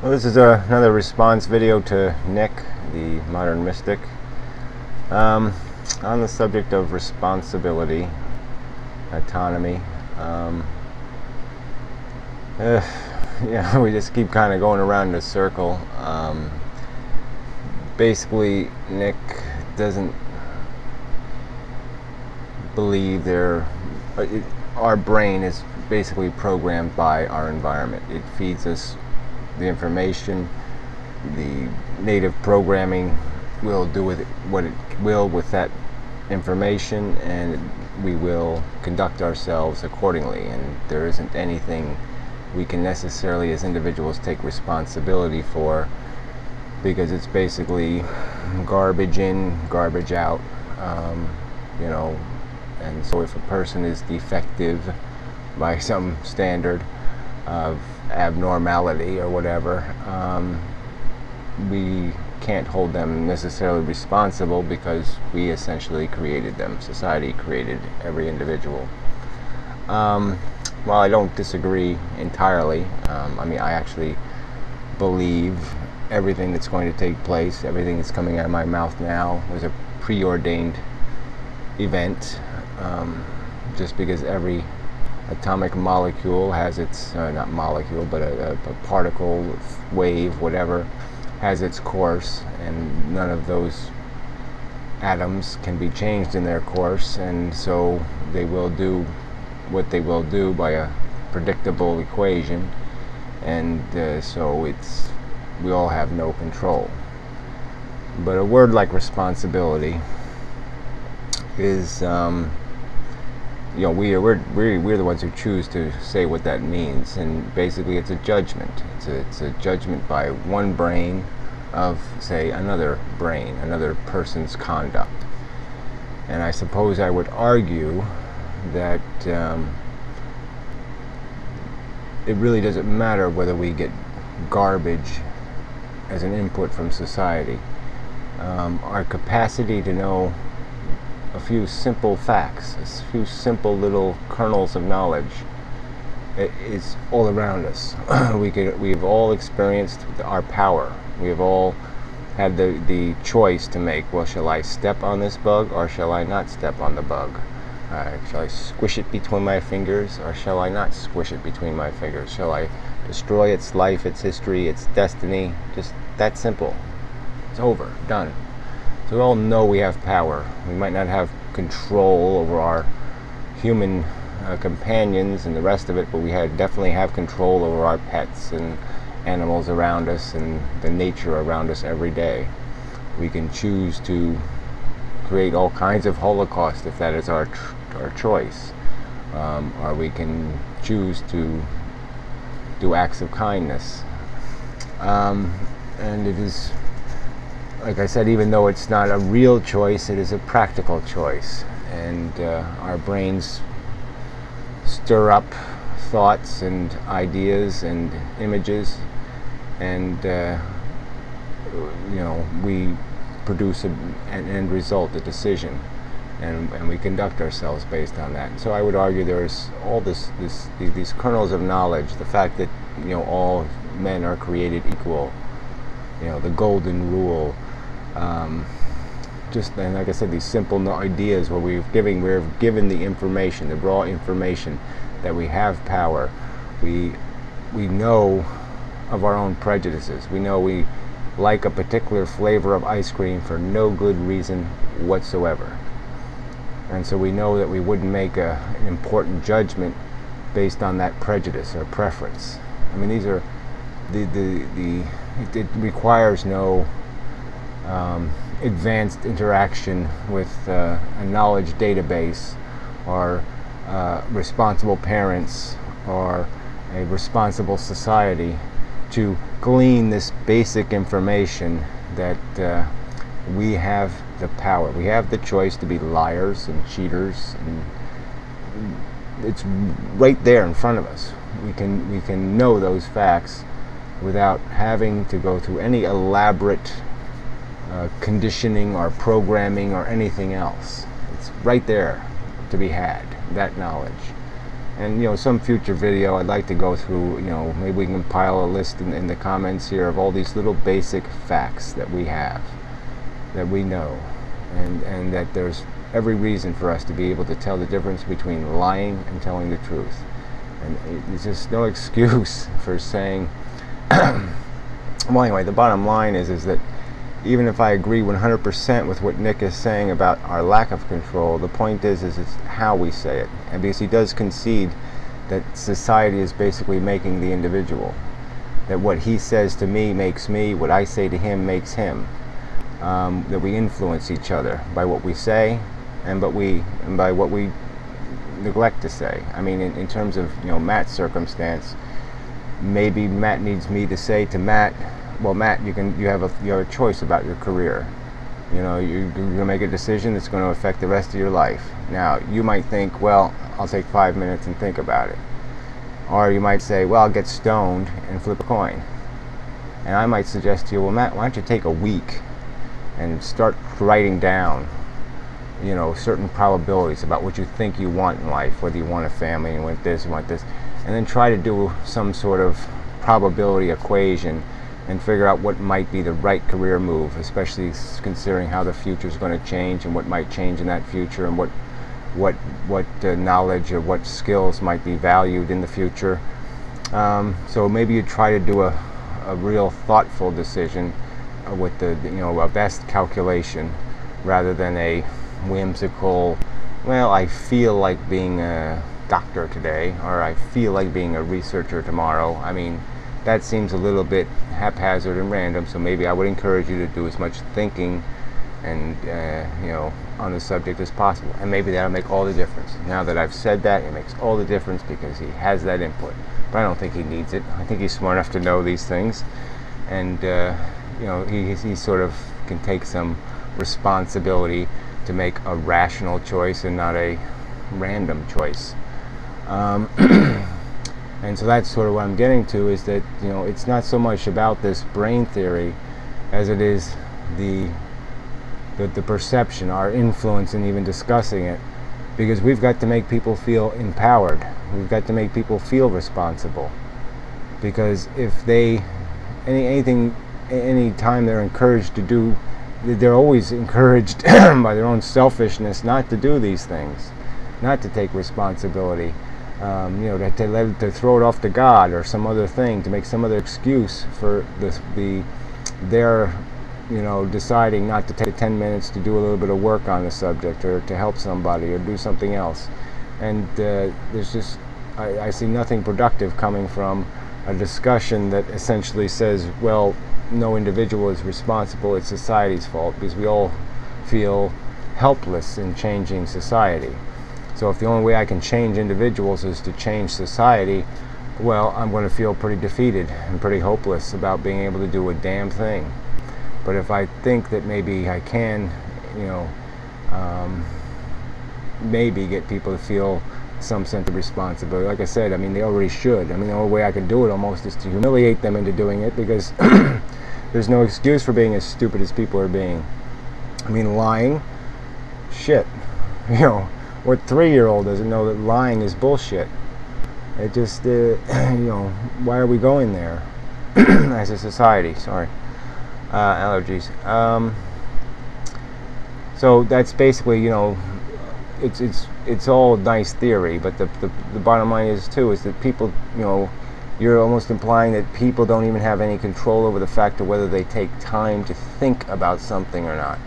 Well, this is another response video to Nick, the modern mystic, on the subject of responsibility, autonomy. We just keep kind of going around in a circle. Basically, Nick doesn't believe our brain is basically programmed by our environment. It feeds us the information. The native programming will do with it what it will with that information, and we will conduct ourselves accordingly, and there isn't anything we can necessarily as individuals take responsibility for, because it's basically garbage in, garbage out. And so if a person is defective by some standard of abnormality or whatever, we can't hold them necessarily responsible, because we essentially created them. Society created every individual. While I don't disagree entirely, I actually believe everything that's going to take place, everything that's coming out of my mouth now, was a preordained event, just because every atomic molecule has its, not molecule, but a particle, wave, whatever, has its course, and none of those atoms can be changed in their course, and so they will do what they will do by a predictable equation, and so we all have no control. But a word like responsibility is, we're the ones who choose to say what that means, and basically it's a judgment. It's a judgment by one brain of, say, another brain, another person's conduct. And I suppose I would argue that it really doesn't matter whether we get garbage as an input from society. Our capacity to know a few simple facts, a few simple little kernels of knowledge, is all around us. We've all experienced our power. We have all had the choice to make. Well, shall I step on this bug, or shall I not step on the bug? Shall I squish it between my fingers, or shall I not squish it between my fingers? Shall I destroy its life, its history, its destiny? Just that simple. It's over, done. So we all know we have power. We might not have control over our human companions and the rest of it, but we definitely have control over our pets and animals around us and the nature around us every day. We can choose to create all kinds of holocaust if that is our choice, or we can choose to do acts of kindness, and it is, like I said, even though it's not a real choice, it is a practical choice, and our brains stir up thoughts and ideas and images, and we produce an end result, a decision, and we conduct ourselves based on that. And so I would argue there's all these kernels of knowledge, the fact that all men are created equal, the golden rule, and like I said, these simple ideas where we're given the information, the raw information, that we have power. We know of our own prejudices. We know we like a particular flavor of ice cream for no good reason whatsoever, and so we know that we wouldn't make an important judgment based on that prejudice or preference. These are it requires no advanced interaction with a knowledge database, or responsible parents, or a responsible society to glean this basic information that we have the power. We have the choice to be liars and cheaters, and it's right there in front of us. We can know those facts without having to go through any elaborate conditioning or programming or anything else. It's right there to be had, that knowledge. And some future video I'd like to go through, maybe we can compile a list in the comments here of all these little basic facts that we have, that we know, and that there's every reason for us to be able to tell the difference between lying and telling the truth. And there's just no excuse for saying well, anyway, the bottom line is that even if I agree 100% with what Nick is saying about our lack of control, the point is it's how we say it. And because he does concede that society is basically making the individual, that what he says to me makes me, what I say to him makes him, that we influence each other by what we say and by what we neglect to say. I mean, in terms of Matt's circumstance, maybe Matt needs me to say to Matt, well, Matt, you have a choice about your career. You're going to make a decision that's going to affect the rest of your life. Now, you might think, well, I'll take 5 minutes and think about it. Or you might say, well, I'll get stoned and flip a coin. And I might suggest to you, well, Matt, why don't you take a week and start writing down, certain probabilities about what you think you want in life, whether you want a family, you want this, and then try to do some sort of probability equation and figure out what might be the right career move, especially considering how the future is going to change and what might change in that future, and what knowledge or what skills might be valued in the future. So maybe you try to do a real thoughtful decision with a best calculation, rather than a whimsical, well, I feel like being a doctor today, or I feel like being a researcher tomorrow. I mean, that seems a little bit haphazard and random, so maybe I would encourage you to do as much thinking and on the subject as possible, and maybe that'll make all the difference. Now that I've said that, it makes all the difference because he has that input, but I don't think he needs it. I think he's smart enough to know these things, and he sort of can take some responsibility to make a rational choice and not a random choice. And so that's sort of what I'm getting to, is that it's not so much about this brain theory as it is the perception, our influence in even discussing it, because we've got to make people feel empowered. We've got to make people feel responsible, because if they any time they're encouraged to do, they're always encouraged by their own selfishness not to do these things, not to take responsibility. To throw it off to God or some other thing, to make some other excuse for their deciding not to take 10 minutes to do a little bit of work on the subject, or to help somebody, or do something else. And there's just, I see nothing productive coming from a discussion that essentially says, well, no individual is responsible, it's society's fault, because we all feel helpless in changing society. So if the only way I can change individuals is to change society, well, I'm going to feel pretty defeated and pretty hopeless about being able to do a damn thing. But if I think that maybe I can, maybe get people to feel some sense of responsibility. Like I said, I mean, they already should. I mean, the only way I can do it almost is to humiliate them into doing it, because there's no excuse for being as stupid as people are being. I mean, lying, shit. What 3-year-old doesn't know that lying is bullshit? It just, why are we going there as a society? Sorry, allergies. So that's basically, it's all nice theory, but the bottom line is that people, you're almost implying that people don't even have any control over the fact of whether they take time to think about something or not.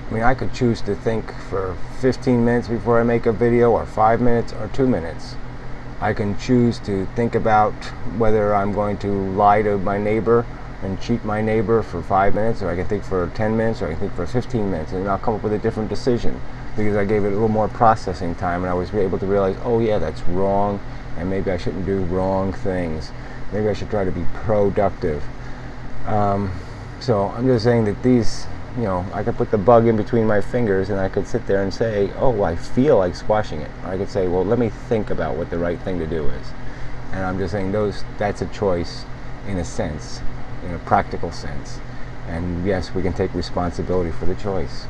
I mean, I could choose to think for 15 minutes before I make a video, or 5 minutes, or 2 minutes. I can choose to think about whether I'm going to lie to my neighbor and cheat my neighbor for 5 minutes, or I can think for 10 minutes, or I can think for 15 minutes, and I'll come up with a different decision, because I gave it a little more processing time, and I was able to realize, oh yeah, that's wrong, and maybe I shouldn't do wrong things. Maybe I should try to be productive. So I'm just saying that these, I could put the bug in between my fingers, and I could sit there and say, oh, I feel like squashing it. Or I could say, well, let me think about what the right thing to do is. And I'm just saying that's a choice in a sense, in a practical sense. And yes, we can take responsibility for the choice.